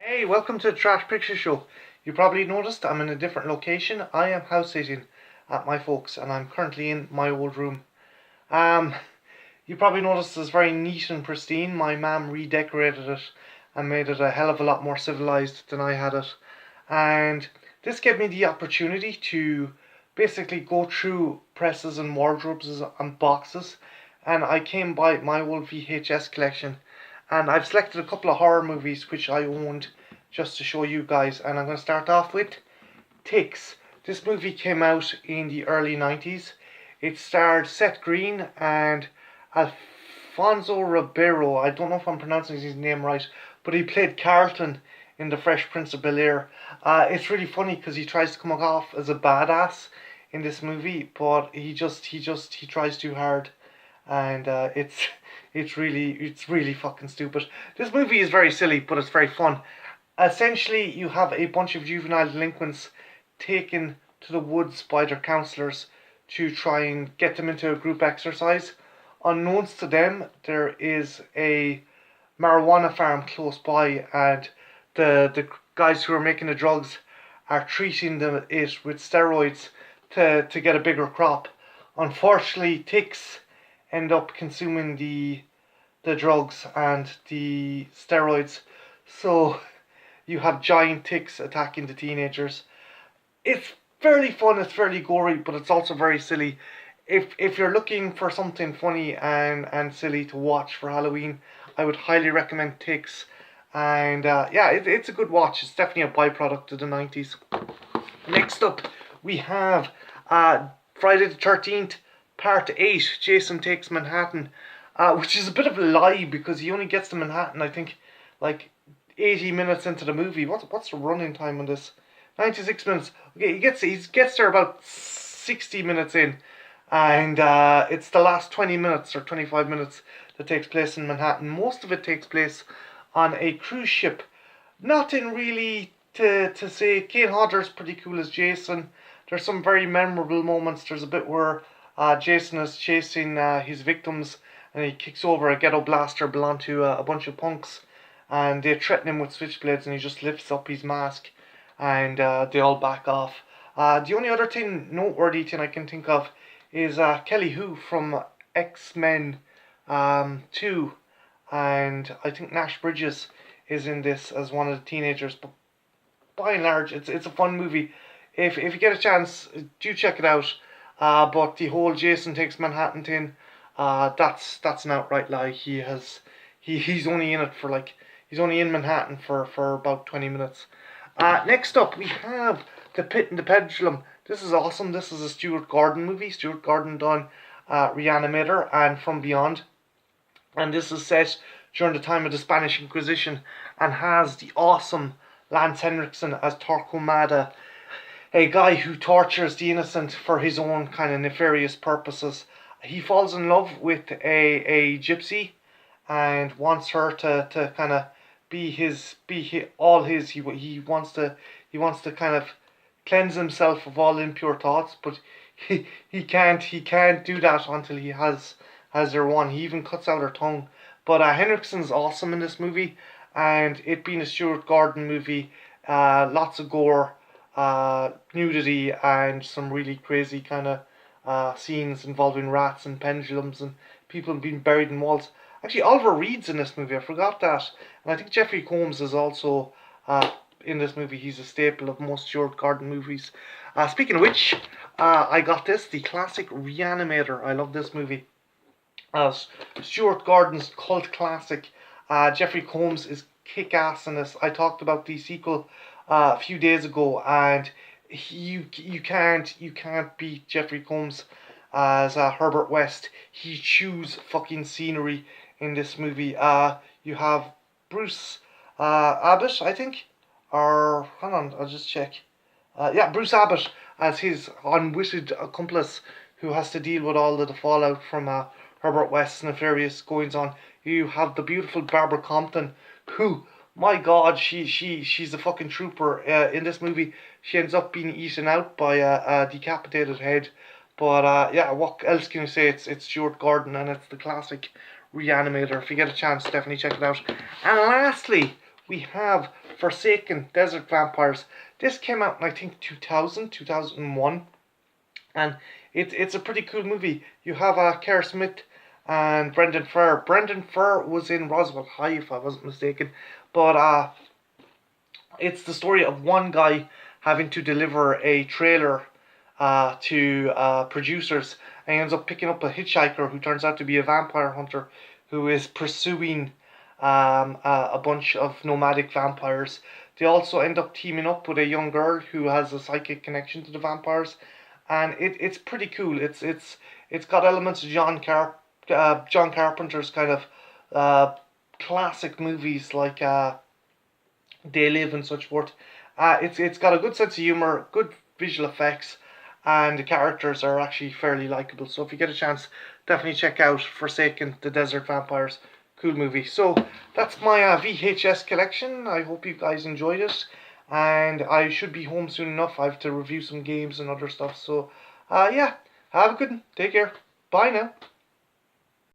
Hey, welcome to the Trash Picture Show. You probably noticed I'm in a different location. I am house sitting at my folks and I'm currently in my old room. Um, you probably noticed it's very neat and pristine. My mum redecorated it and made it a hell of a lot more civilized than I had it. And this gave me the opportunity to basically go through presses and wardrobes and boxes. And I came by my old VHS collection and I've selected a couple of horror movies which I owned just to show you guys. And I'm going to start off with Tics. This movie came out in the early 90s. It starred Seth Green and Alfonso Ribeiro. I don't know if I'm pronouncing his name right, but he played Carlton in The Fresh Prince of Bel-Air. It's really funny because he tries to come off as a badass in this movie, but he tries too hard, and it's really fucking stupid. This movie is very silly, but it's very fun. Essentially, you have a bunch of juvenile delinquents taken to the woods by their counsellors to try and get them into a group exercise. Unknowns to them, there is a marijuana farm close by, and the guys who are making the drugs are treating it with steroids to get a bigger crop. Unfortunately, ticks end up consuming the drugs and the steroids, so you have giant ticks attacking the teenagers. It's fairly fun, it's fairly gory, but it's also very silly. If you're looking for something funny and silly to watch for Halloween, I would highly recommend Ticks. And yeah, it's a good watch. It's definitely a byproduct of the 90s. Next up, we have Friday the 13th, Part 8, Jason Takes Manhattan, which is a bit of a lie because he only gets to Manhattan, I think, like 80 minutes into the movie. What's the running time on this? 96 minutes. Okay, he gets there about 60 minutes in, and it's the last 20 minutes or 25 minutes that takes place in Manhattan. Most of it takes place on a cruise ship. Nothing really to say. Kane Hodder's pretty cool as Jason. There's some very memorable moments. There's a bit where Jason is chasing his victims and he kicks over a ghetto blaster belonging to a bunch of punks, and they threaten him with switchblades and he just lifts up his mask and they all back off. The only other noteworthy thing I can think of is Kelly Hu from X-Men 2, and I think Nash Bridges is in this as one of the teenagers, but by and large it's a fun movie. If you get a chance, do check it out. But the whole Jason Takes Manhattan thing, that's an outright lie. He's only in it for he's only in Manhattan for about 20 minutes. Next up, we have The Pit and the Pendulum. This is awesome. This is a Stuart Gordon movie. Stuart Gordon done Reanimator and From Beyond. And this is set during the time of the Spanish Inquisition and has the awesome Lance Henriksen as Torquemada, a guy who tortures the innocent for his own kind of nefarious purposes. He falls in love with a gypsy and wants her to kind of all his. He wants to kind of cleanse himself of all impure thoughts, but he can't do that until he has their one. He even cuts out her tongue. But Henriksen's awesome in this movie, and it being a Stuart Gordon movie, lots of gore, nudity, and some really crazy kind of scenes involving rats and pendulums and people being buried in walls. Actually, Oliver Reed's in this movie. I forgot that. And I think Jeffrey Combs is also in this movie. He's a staple of most Stuart Gordon movies. Speaking of which, I got the classic Reanimator. I love this movie. Stuart Gordon's cult classic. Jeffrey Combs is kick-ass in this. I talked about the sequel a few days ago, and you can't beat Jeffrey Combs as Herbert West. He chews fucking scenery in this movie. You have Bruce Abbott, I think, or hang on, I'll just check. Yeah, Bruce Abbott as his unwitted accomplice who has to deal with all of the fallout from Herbert West's nefarious goings on. You have the beautiful Barbara Compton, who, my God, she's a fucking trooper. In this movie, she ends up being eaten out by a decapitated head. But yeah, what else can you say? It's Stuart Gordon, and it's the classic Reanimator. If you get a chance, definitely check it out. And lastly, we have Forsaken Desert Vampires. This came out in I think 2000, 2001, and it's a pretty cool movie. You have Kerr Smith and Brendan Farr. Brendan Farr was in Roswell High, if I wasn't mistaken, but it's the story of one guy having to deliver a trailer to producers, and he ends up picking up a hitchhiker who turns out to be a vampire hunter who is pursuing a bunch of nomadic vampires. They also end up teaming up with a young girl who has a psychic connection to the vampires, and it's pretty cool. It's got elements of John Carpenter's kind of classic movies like They Live and such forth. It's got a good sense of humor, good visual effects, and the characters are actually fairly likable. So if you get a chance, definitely check out Forsaken the Desert Vampires. Cool movie. So that's my VHS collection. I hope you guys enjoyed it, and I should be home soon enough. I have to review some games and other stuff. So yeah, have a good one. Take care. Bye now.